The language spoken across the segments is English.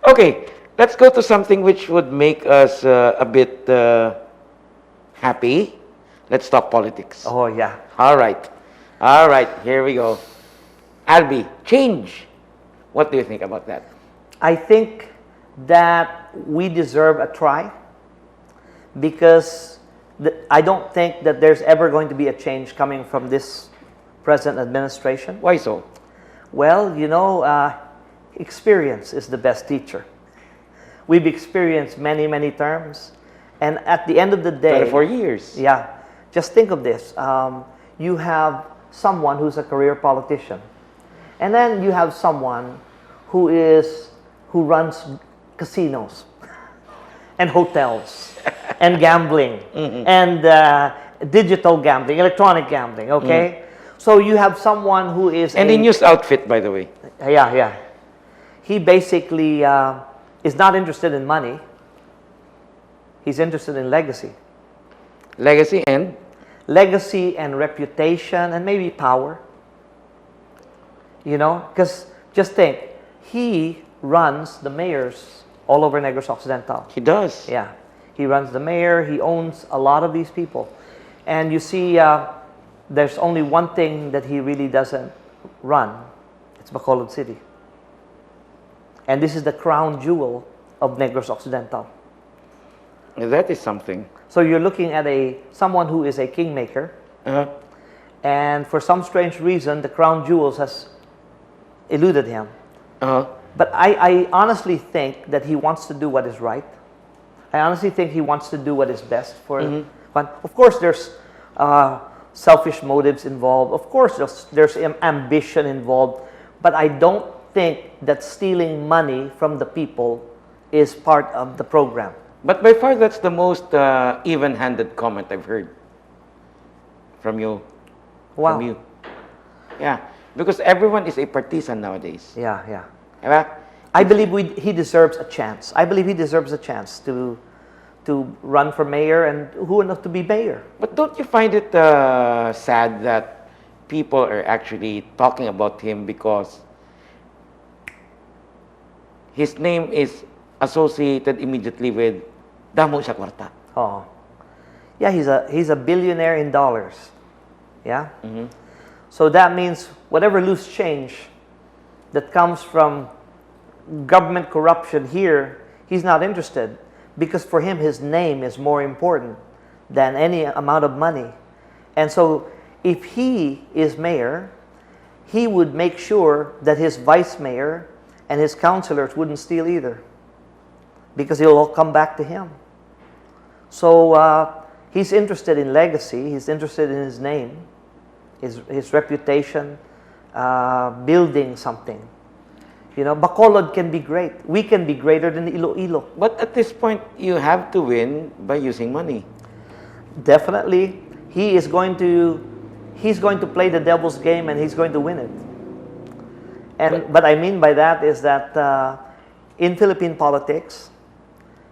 Okay, let's go to something which would make us a bit happy. Let's talk politics. Oh, yeah. All right. All right, here we go. Albi, change. What do you think about that? I think that we deserve a try because I don't think that there's ever going to be a change coming from this present administration. Why so? Well, you know, experience is the best teacher. We've experienced many, many terms. And at the end of the day... 24 years. Yeah. Just think of this. You have someone who's a career politician. And then you have someone who runs casinos and hotels and gambling and digital gambling, electronic gambling, okay? So you have someone who is And in news outfit, by the way. Yeah. He basically is not interested in money. He's interested in legacy. Legacy and? Legacy and reputation and maybe power. You know, because just think, he runs the mayors all over Negros Occidental. He does. Yeah. He runs the mayor. He owns a lot of these people. And you see, there's only one thing that he really doesn't run. It's Bacolod City. And this is the crown jewel of Negros Occidental. That is something. So you're looking at someone who is a kingmaker. And for some strange reason, the crown jewels has eluded him. But I honestly think that he wants to do what is right. I honestly think he wants to do what is best for but of course, there's selfish motives involved. Of course, there's ambition involved. But I don't think that stealing money from the people is part of the program. But by far, that's the most even-handed comment I've heard from you. Wow. From you. Yeah. Because everyone is a partisan nowadays. Yeah. Right? I believe he deserves a chance. I believe he deserves a chance to run for mayor and who enough to be mayor. But don't you find it sad that people are actually talking about him because his name is associated immediately with damo sa kwarta? Oh, yeah. He's a billionaire in dollars. Yeah. So that means whatever loose change that comes from government corruption here, he's not interested because for him his name is more important than any amount of money. And so if he is mayor, he would make sure that his vice mayor and his councilors wouldn't steal either because it'll all come back to him. So he's interested in legacy, he's interested in his name, his reputation, building something. You know, Bacolod can be great. We can be greater than Iloilo. But at this point, you have to win by using money. Definitely, he's going to play the devil's game and he's going to win it. And what I mean by that is that in Philippine politics,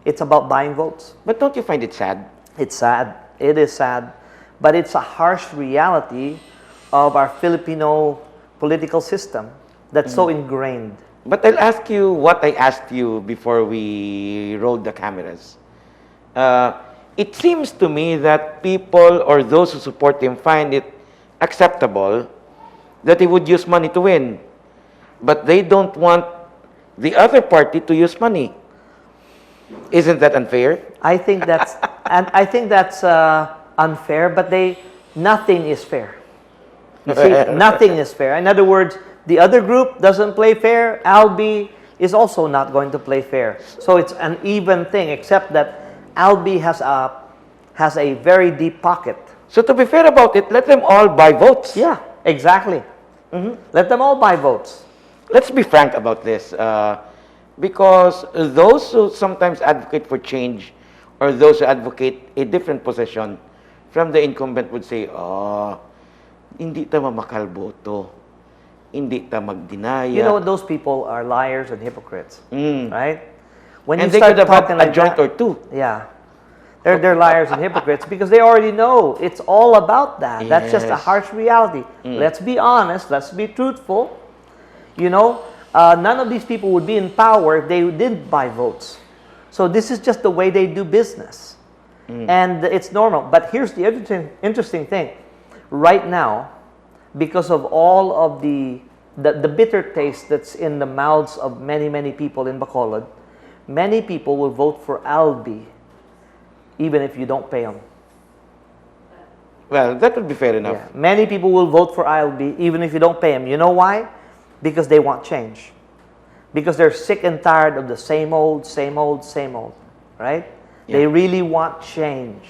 it's about buying votes. But don't you find it sad? It's sad. It is sad. But it's a harsh reality of our Filipino political system that's so ingrained. But I'll ask you what I asked you before we rolled the cameras. It seems to me that people or those who support him find it acceptable that he would use money to win. But they don't want the other party to use money. Isn't that unfair? I think that's unfair, but nothing is fair. You see, nothing is fair. In other words, the other group doesn't play fair. Albi is also not going to play fair. So it's an even thing, except that Albi has a very deep pocket. So to be fair about it, let them all buy votes. Yeah, exactly. Let them all buy votes. Let's be frank about this. Because those who sometimes advocate for change or those who advocate a different position from the incumbent would say, hindi ta mamakalboto. Hindi ta magdinaya. You know, those people are liars and hypocrites, right? When and you they start could have talking had a like joint that, or two. Yeah. They're liars and hypocrites because they already know it's all about that. That's just a harsh reality. Let's be honest. Let's be truthful. You know, none of these people would be in power if they didn't buy votes. So this is just the way they do business. And it's normal. But here's the interesting thing. Right now, because of all of the bitter taste that's in the mouths of many, many people in Bacolod, many people will vote for Albi even if you don't pay them. Well, that would be fair enough. Yeah. Many people will vote for Albi even if you don't pay them. You know why? Because they want change. Because they're sick and tired of the same old, right? Yeah. They really want change.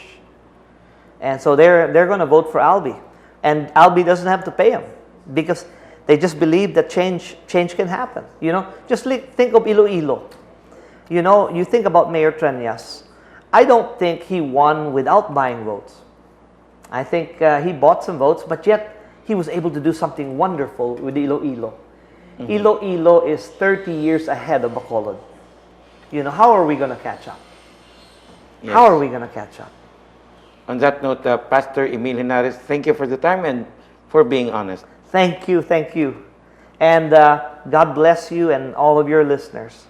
And so they're going to vote for Albi. And Albi doesn't have to pay them because they just believe that change can happen. You know, just think of Iloilo. You know, you think about Mayor Treñas. I don't think he won without buying votes. I think he bought some votes, but yet he was able to do something wonderful with Iloilo. Iloilo is 30 years ahead of Bacolod. You know, how are we going to catch up? Yes. How are we going to catch up? On that note, Pastor Emil Henares, thank you for the time and for being honest. Thank you. And God bless you and all of your listeners.